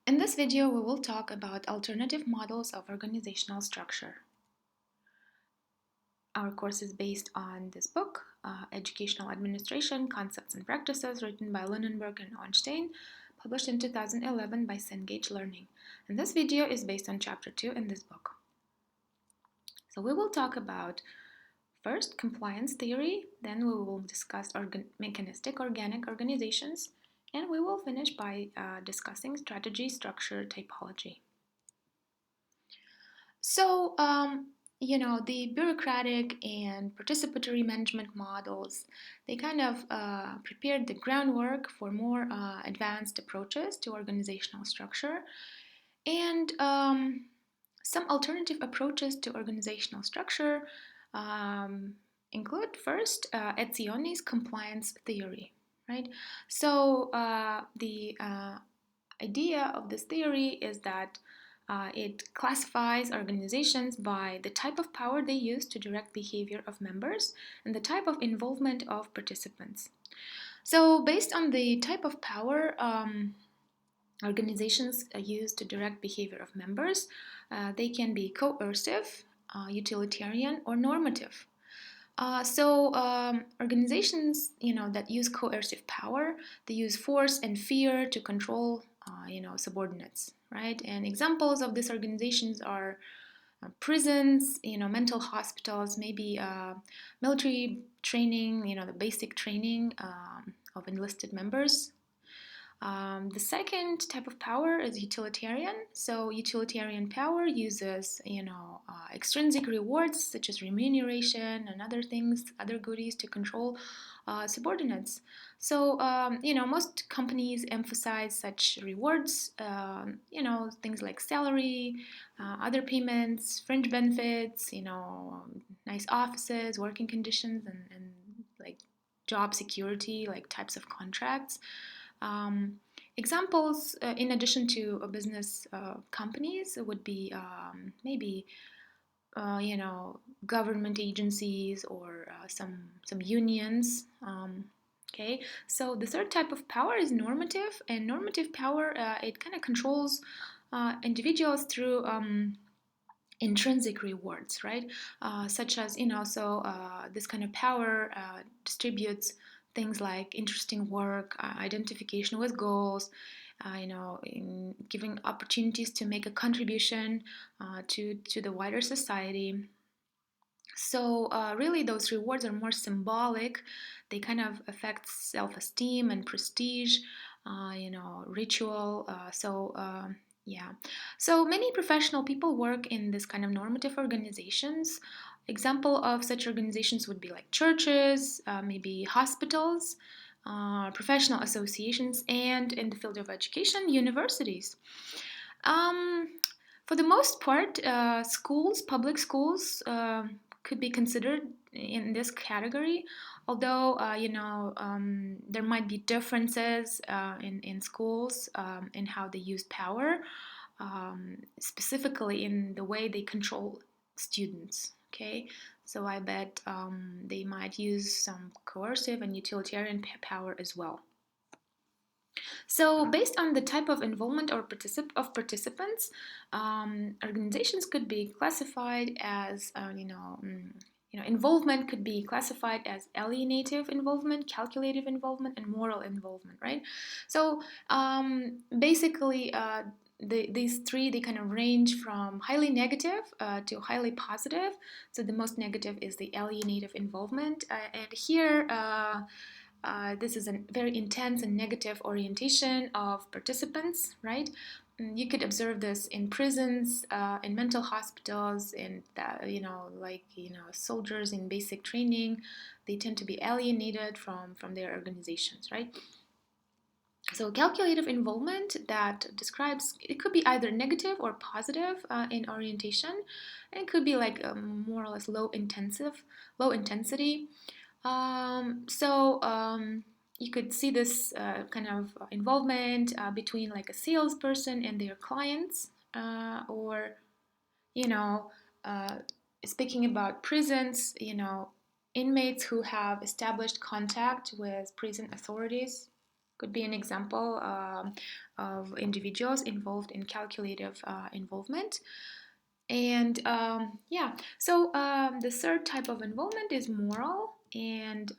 In this video, we will talk about alternative models of organizational structure. Our course is based on this book, Educational Administration, Concepts and Practices, written by Lunenburg and Ornstein, published in 2011 by Cengage Learning. And this video is based on Chapter 2 in this book. So we will talk about first compliance theory, then we will discuss mechanistic organic organizations, and we will finish by discussing strategy, structure, typology. So, the bureaucratic and participatory management models, they kind of prepared the groundwork for more advanced approaches to organizational structure. And some alternative approaches to organizational structure um, include first Etzioni's compliance theory, right? So the idea of this theory is that it classifies organizations by the type of power they use to direct behavior of members and the type of involvement of participants. So, based on the type of power organizations use to direct behavior of members, they can be coercive, utilitarian, or normative. Organizations, that use coercive power, they use force and fear to control, subordinates, right? And examples of these organizations are prisons, mental hospitals, maybe military training, the basic training of enlisted members. The second type of power is utilitarian. So utilitarian power uses, extrinsic rewards such as remuneration and other things, other goodies to control subordinates. So, most companies emphasize such rewards, things like salary, other payments, fringe benefits, nice offices, working conditions, and like job security, like types of contracts. Examples, in addition to business companies, would be maybe government agencies or some unions. Okay, so the third type of power is normative, and normative power it kind of controls individuals through intrinsic rewards, right? Such as this kind of power distributes things like interesting work, identification with goals, in giving opportunities to make a contribution to the wider society. So really, those rewards are more symbolic. They kind of affect self-esteem and prestige, ritual. Yeah. So many professional people work in this kind of normative organizations. Example of such organizations would be like churches, maybe hospitals, professional associations, and in the field of education, universities. Um, for the most part, public schools, could be considered in this category, although there might be differences in schools in how they use power, specifically in the way they control students. Okay, so I bet they might use some coercive and utilitarian power as well. So, based on the type of involvement or of participants, organizations could be classified as, involvement could be classified as alienative involvement, calculative involvement, and moral involvement, right? So, basically, these three, they kind of range from highly negative to highly positive. So the most negative is the alienative involvement, and here this is a very intense and negative orientation of participants, right? You could observe this in prisons, in mental hospitals, in soldiers in basic training. They tend to be alienated from their organizations, right? So calculative involvement that describes, it could be either negative or positive in orientation, and it could be like more or less low intensity. You could see this kind of involvement between like a salesperson and their clients, or you know, uh, speaking about prisons, inmates who have established contact with prison authorities. could be an example of individuals involved in calculative involvement. And yeah, so the third type of involvement is moral, and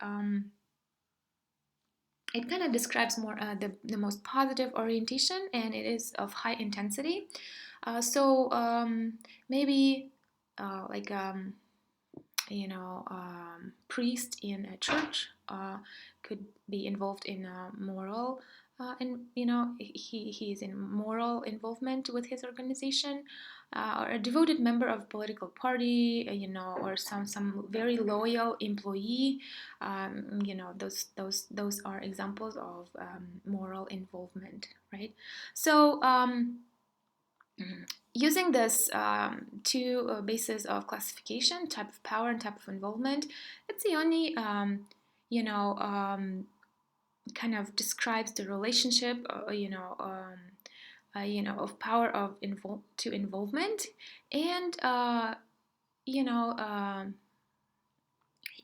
it kind of describes more the most positive orientation, and it is of high intensity. So maybe like priest in a church could be involved in a moral and he is in moral involvement with his organization, or a devoted member of political party, or some very loyal employee. Those are examples of moral involvement, right? So using this two bases of classification, type of power and type of involvement, Etzioni, kind of describes the relationship, of power to involvement, and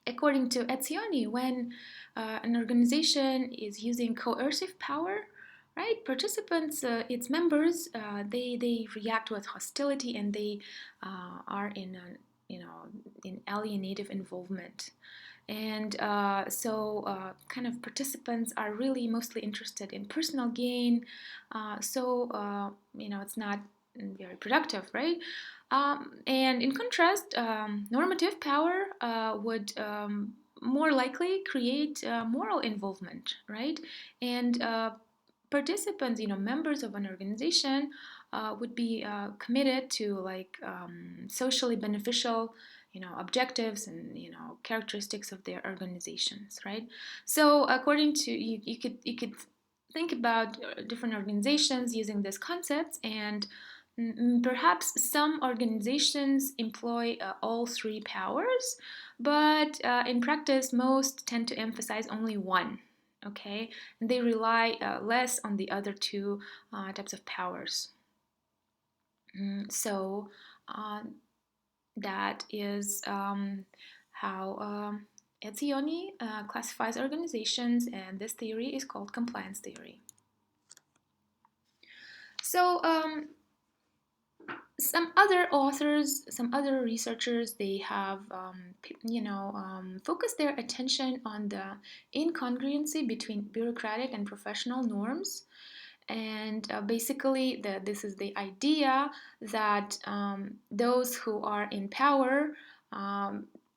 according to Etzioni, when an organization is using coercive power, right, participants, its members, they react with hostility, and they are in in alienative involvement. And kind of participants are really mostly interested in personal gain. It's not very productive, right? And in contrast, normative power would more likely create moral involvement, right? And participants, members of an organization, would be committed to like socially beneficial, objectives and characteristics of their organizations, right? So according to you could think about different organizations using these concepts, and perhaps some organizations employ all three powers, but in practice, most tend to emphasize only one. Okay, and they rely less on the other two types of powers. So that is how Etzioni classifies organizations, and this theory is called compliance theory. So some other authors, some other researchers, they have focused their attention on the incongruency between bureaucratic and professional norms. And basically, this is the idea that those who are in power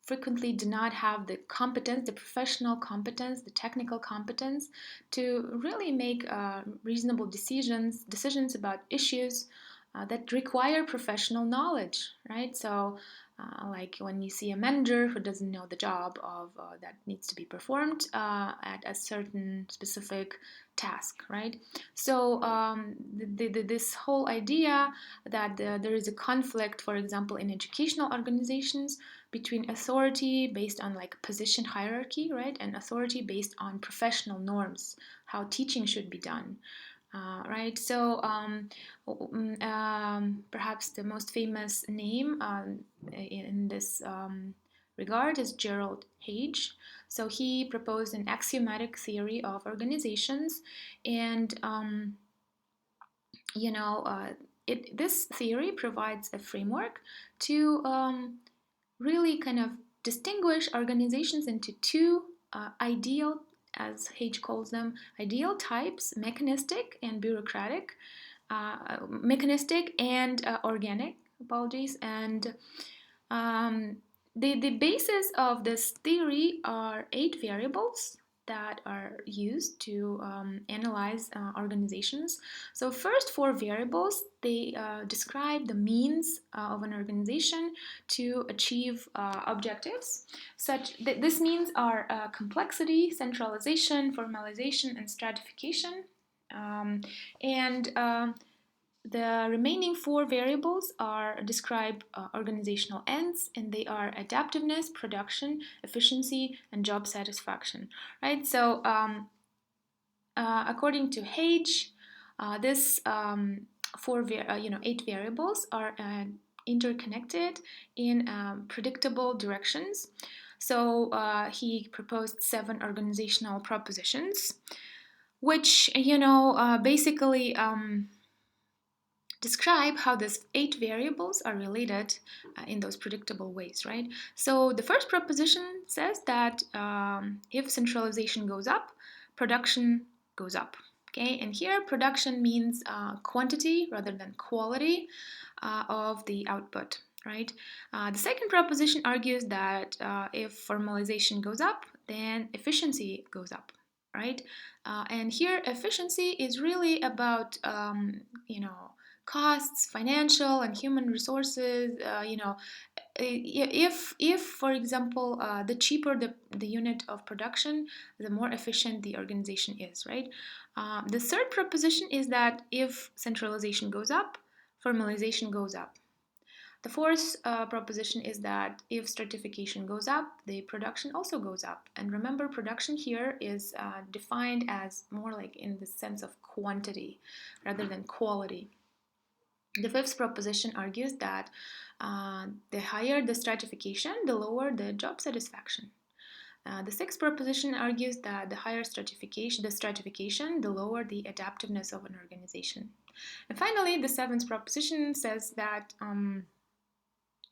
frequently do not have the competence, the professional competence, the technical competence to really make reasonable decisions about issues that require professional knowledge, right? So, like when you see a manager who doesn't know the job of that needs to be performed at a certain specific task, right? So this whole idea that there is a conflict, for example, in educational organizations between authority based on like position hierarchy, right, and authority based on professional norms, how teaching should be done. Right, so perhaps the most famous name in this regard is Gerald Hage. So he proposed an axiomatic theory of organizations, and this theory provides a framework to really kind of distinguish organizations into two ideal, as Hage calls them, ideal types: mechanistic and bureaucratic, mechanistic and organic. Apologies. And the basis of this theory are 8 variables that are used to analyze organizations. So first 4 variables, they describe the means of an organization to achieve objectives. This means are complexity, centralization, formalization, and stratification. And the remaining 4 variables describe organizational ends, and they are adaptiveness, production, efficiency, and job satisfaction. Right. So, according to Hage, this 8 variables are interconnected in predictable directions. So he proposed 7 organizational propositions. which basically describe how these 8 variables are related in those predictable ways, right? So the first proposition says that if centralization goes up, production goes up. Okay, and here production means quantity rather than quality of the output, right? The second proposition argues that if formalization goes up, then efficiency goes up, right? And here efficiency is really about costs, financial and human resources. If for example, the cheaper the unit of production, the more efficient the organization is, right? The third proposition is that if centralization goes up, formalization goes up. The fourth proposition is that if stratification goes up, the production also goes up. And remember, production here is defined as more like in the sense of quantity rather than quality. The fifth proposition argues that the higher the stratification, the lower the job satisfaction. The sixth proposition argues that the higher stratification, the lower the adaptiveness of an organization. And finally, the seventh proposition says that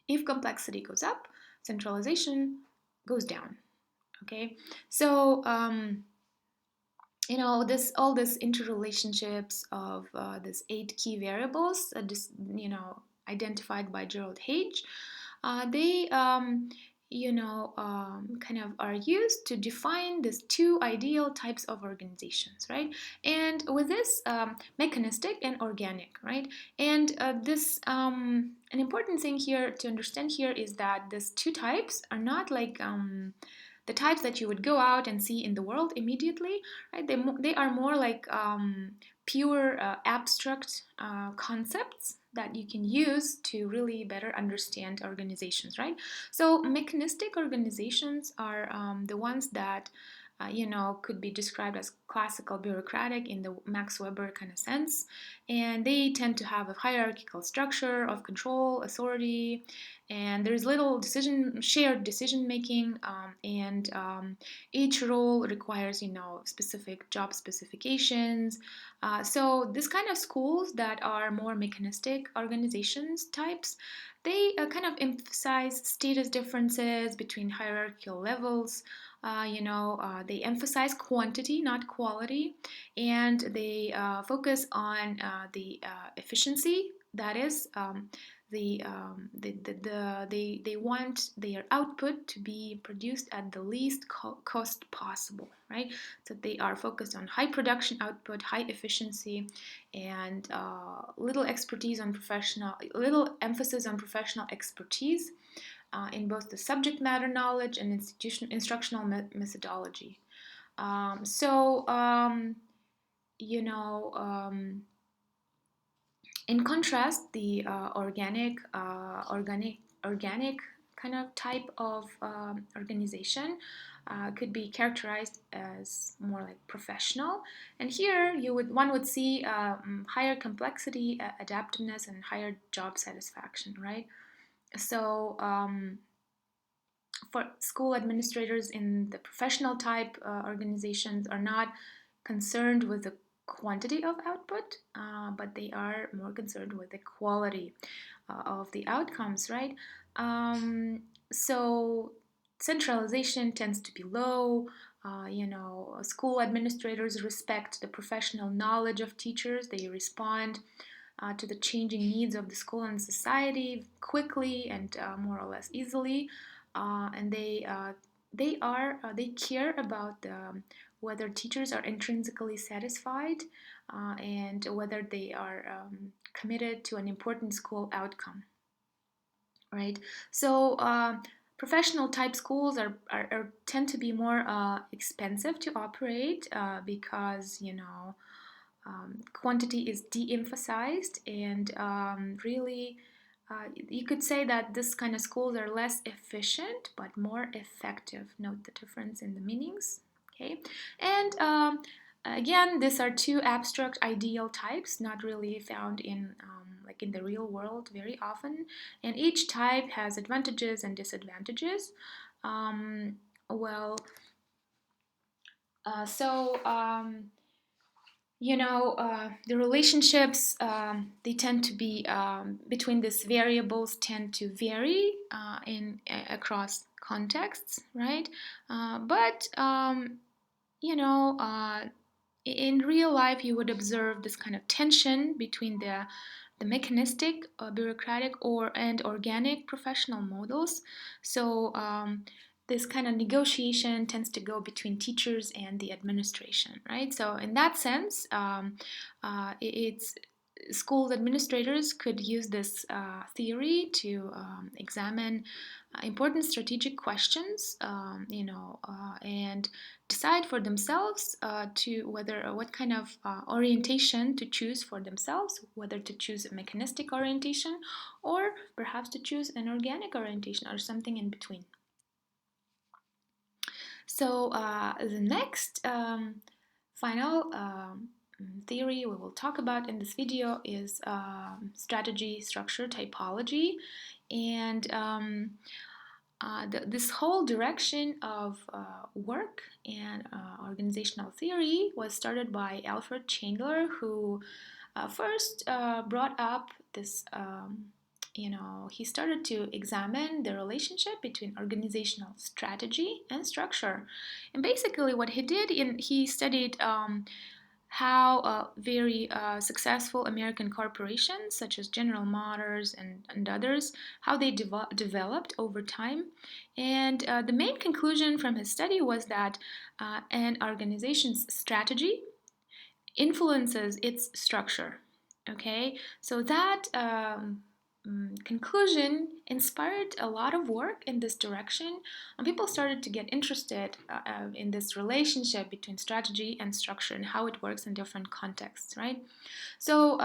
if complexity goes up, centralization goes down. Okay, so this all this interrelationships of these 8 key variables, identified by Gerald Hage, they kind of are used to define these 2 ideal types of organizations, right? And with this, mechanistic and organic, right? And this an important thing here to understand here is that these 2 types are not like the types that you would go out and see in the world immediately, right? They are more like pure abstract concepts that you can use to really better understand organizations, right? So mechanistic organizations are the ones that could be described as classical bureaucratic in the Max Weber kind of sense, and they tend to have a hierarchical structure of control, authority, and there's little shared decision making, and each role requires specific job specifications. So this kind of schools that are more mechanistic organizations types, they kind of emphasize status differences between hierarchical levels. They emphasize quantity, not quality, and they focus on the efficiency. That is, they want their output to be produced at the least cost possible, right? So they are focused on high production output, high efficiency, and little emphasis on professional expertise in both the subject matter knowledge and instructional methodology. So, you know, in contrast, the organic kind of type of organization could be characterized as more like professional. And here, one would see higher complexity, adaptiveness, and higher job satisfaction, right? So, for school administrators in the professional type organizations are not concerned with the quantity of output, but they are more concerned with the quality of the outcomes, right? So centralization tends to be low. School administrators respect the professional knowledge of teachers. They respond to the changing needs of the school and society quickly and more or less easily, and they care about whether teachers are intrinsically satisfied and whether they are committed to an important school outcome, right? So professional type schools tend to be more expensive to operate because quantity is de-emphasized, and really you could say that this kind of schools are less efficient but more effective. Note the difference in the meanings. Okay, and again, these are 2 abstract ideal types, not really found in like in the real world very often, and each type has advantages and disadvantages. Um, well, so the relationships, they tend to be between these variables tend to vary in across contexts, right? But you know, in real life, you would observe this kind of tension between the mechanistic, bureaucratic, and organic professional models. So this kind of negotiation tends to go between teachers and the administration, right? So in that sense, it's school administrators could use this theory to examine important strategic questions, and decide for themselves to whether what kind of orientation to choose for themselves, whether to choose a mechanistic orientation or perhaps to choose an organic orientation or something in between. So the next final theory we will talk about in this video is strategy, structure, typology, and this whole direction of work and organizational theory was started by Alfred Chandler, who first brought up this. He started to examine the relationship between organizational strategy and structure. And basically, what he did, he studied how very successful American corporations such as General Motors and others, how they developed over time. And the main conclusion from his study was that an organization's strategy influences its structure. Okay, so that conclusion inspired a lot of work in this direction, and people started to get interested in this relationship between strategy and structure and how it works in different contexts, right? So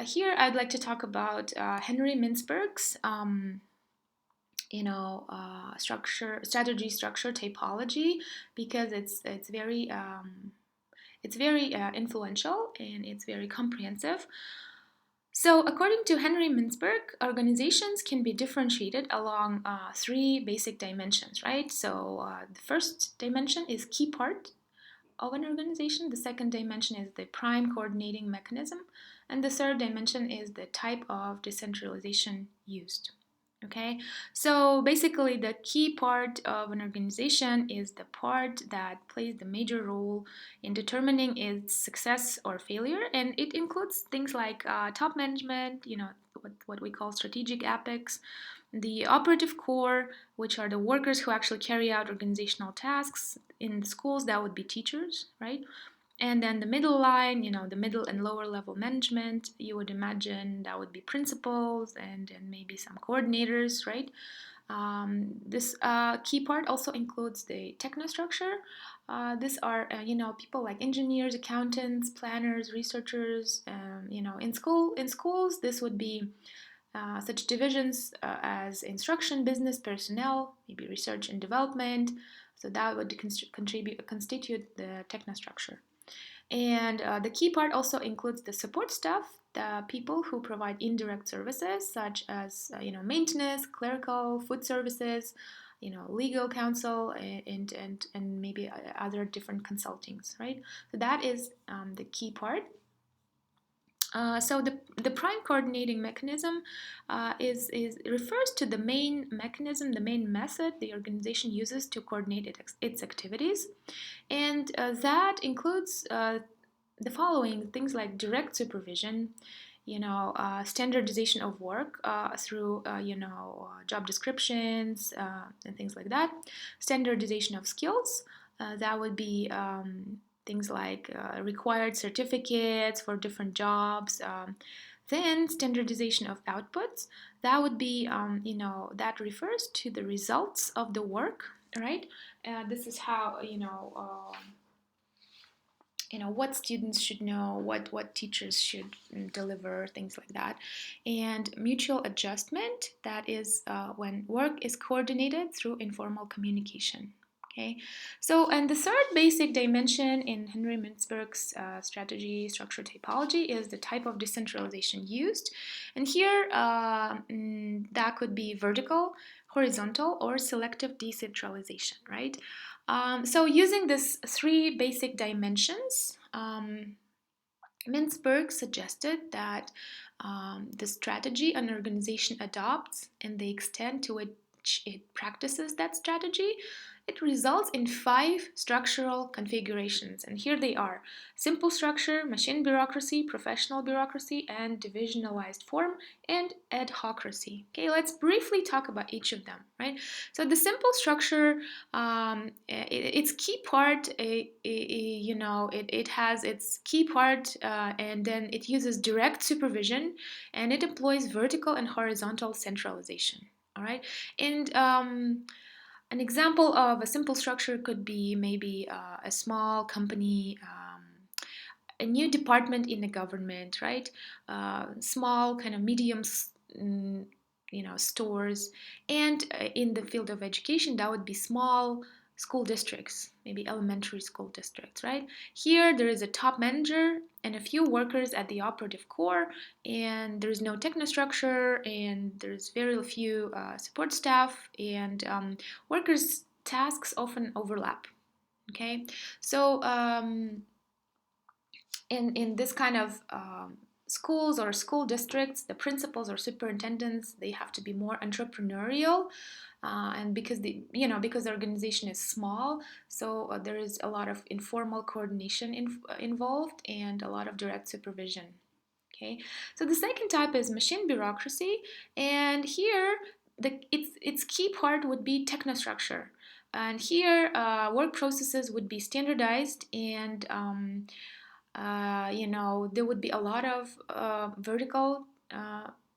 here I'd like to talk about Henry Mintzberg's strategy, structure, typology, because it's very influential and it's very comprehensive. So, according to Henry Mintzberg, organizations can be differentiated along three basic dimensions, right? So, the first dimension is key part of an organization, the second dimension is the prime coordinating mechanism, and the third dimension is the type of decentralization used. Okay, so basically, the key part of an organization is the part that plays the major role in determining its success or failure, and it includes things like top management, what we call strategic apex, the operative core, which are the workers who actually carry out organizational tasks. In schools, that would be teachers, right? And then the middle line, the middle and lower level management, you would imagine that would be principals and maybe some coordinators, right? This key part also includes the technostructure. These are, people like engineers, accountants, planners, researchers. In schools, this would be such divisions as instruction, business, personnel, maybe research and development. So that would constitute the technostructure. And the key part also includes the support staff, the people who provide indirect services such as maintenance, clerical, food services, legal counsel, and maybe other different consultings, right? So that is the key part. So the prime coordinating mechanism is refers to the main mechanism, the main method the organization uses to coordinate its activities, and that includes the following things like direct supervision, standardization of work through job descriptions and things like that, standardization of skills. That would be things like required certificates for different jobs. Then standardization of outputs. That would be, that refers to the results of the work, right? This is how, what students should know, what teachers should deliver, things like that. And mutual adjustment, that is when work is coordinated through informal communication. Okay, so and the third basic dimension in Henry Mintzberg's strategy, structure, typology is the type of decentralization used, and here that could be vertical, horizontal, or selective decentralization, right? So using these three basic dimensions, Mintzberg suggested that the strategy an organization adopts and the extent to which it practices that strategy, it results in 5 structural configurations. And here they are: simple structure, machine bureaucracy, professional bureaucracy, and divisionalized form, and adhocracy. Okay, let's briefly talk about each of them, right? So the simple structure, its key part, it has its key part, and then it uses direct supervision, and it employs vertical and horizontal centralization. All right, and an example of a simple structure could be maybe a small company. A new department in the government, right? Small, kind of medium, mm, stores, and in the field of education, that would be small school districts, maybe elementary school districts, right? Here, there is a top manager and a few workers at the operative core, and there's no technostructure, and there's very few support staff, and workers' tasks often overlap. Okay, so in this kind of schools or school districts, the principals or superintendents, they have to be more entrepreneurial, and because the organization is small, so there is a lot of informal coordination involved and a lot of direct supervision. Okay, so the second type is machine bureaucracy, and here its key part would be technostructure, and here work processes would be standardized, and there would be a lot of vertical,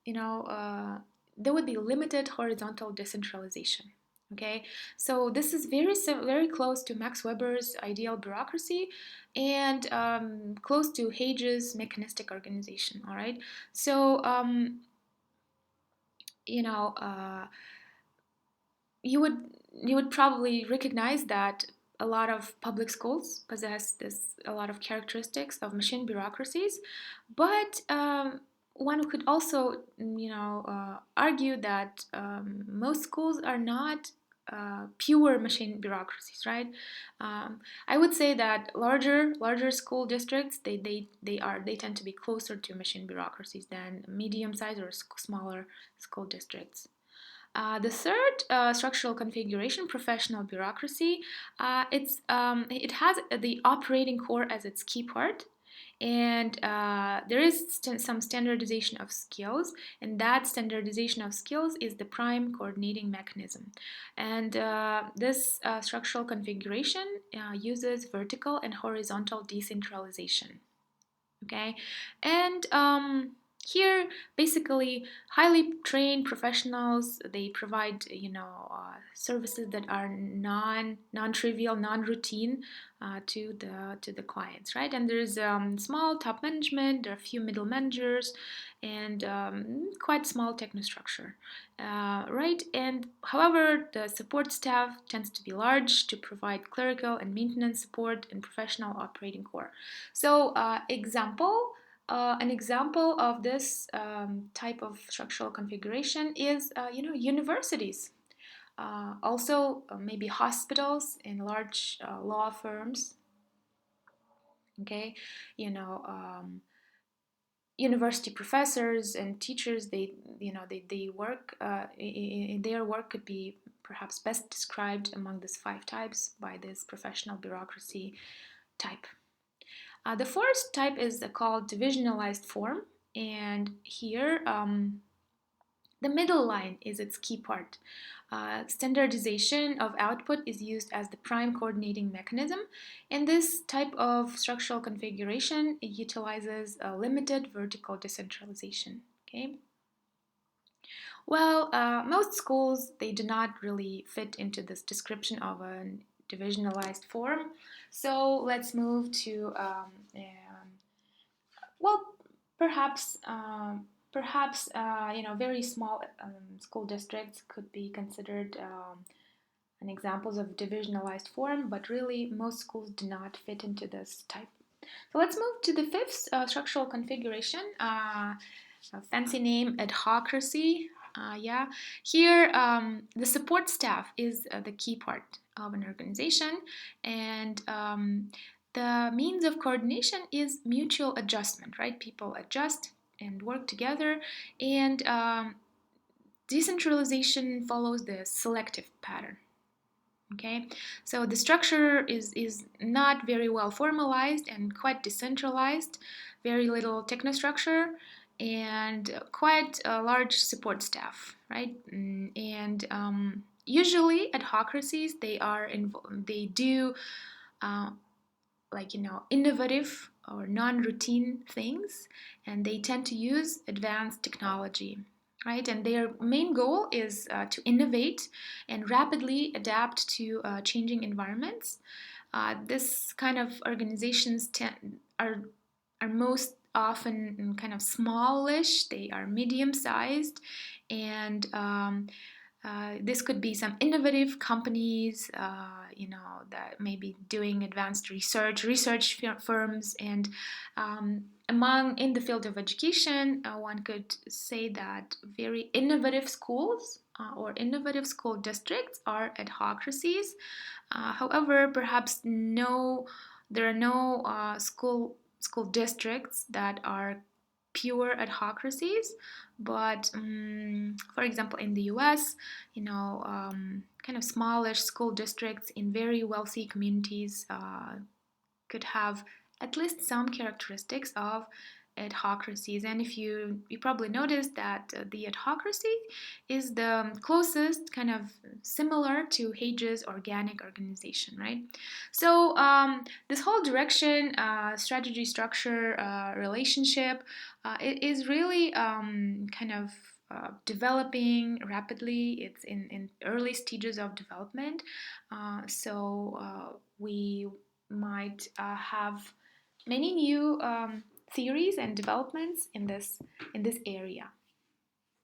you know, there would be limited horizontal decentralization. Okay, so this is very close to Max Weber's ideal bureaucracy, and close to Hage's mechanistic organization. All right, so you know, you would probably recognize that a lot of public schools possess a lot of characteristics of machine bureaucracies, but one could also argue that most schools are not pure machine bureaucracies, right? I would say that larger school districts, they tend to be closer to machine bureaucracies than medium sized or smaller school districts. The third structural configuration, professional bureaucracy, it has the operating core as its key part, and there is some standardization of skills, and that standardization of skills is the prime coordinating mechanism. And this structural configuration uses vertical and horizontal decentralization. Okay, and here basically highly trained professionals, they provide services that are non-trivial, non-routine to the clients, right? And there's small top management, there are a few middle managers, and quite small technostructure, right? And however, the support staff tends to be large to provide clerical and maintenance support and professional operating core. So, an example of this type of structural configuration is, universities. Also, maybe hospitals and large law firms. Okay, you know, university professors and teachers. They work. Their work could be perhaps best described among these 5 types by this professional bureaucracy type. The fourth type is called divisionalized form, and here the middle line is its key part. Standardization of output is used as the prime coordinating mechanism, and this type of structural configuration utilizes a limited vertical decentralization. Okay. Well, most schools, they do not really fit into this description of a divisionalized form. So let's move to well, perhaps very small school districts could be considered an examples of divisionalized form, but really most schools do not fit into this type. So let's move to the fifth structural configuration, a fancy name, adhocracy. Yeah, here the support staff is the key part of an organization, and The means of coordination is mutual adjustment, right? People adjust and work together, and decentralization follows the selective pattern. Okay, so the structure is not very well formalized and quite decentralized, very little technostructure, and quite a large support staff, right? And usually adhocracies, they do uh, innovative or non-routine things, and they tend to use advanced technology, right? And their main goal is to innovate and rapidly adapt to changing environments. This kind of organizations are most often kind of smallish. They are medium sized, and this could be some innovative companies, that may be doing advanced research firms, and among in the field of education, one could say that very innovative schools or innovative school districts are adhocracies. However, perhaps there are no school districts that are pure adhocracies, but for example, in the U.S., kind of smallish school districts in very wealthy communities could have at least some characteristics of adhocracies. And if you probably noticed that the adhocracy is the closest kind of similar to Hage's organic organization, right? So this whole direction, strategy, structure, relationship, it is really kind of developing rapidly. It's in early stages of development. So we might have many new theories and developments in this area.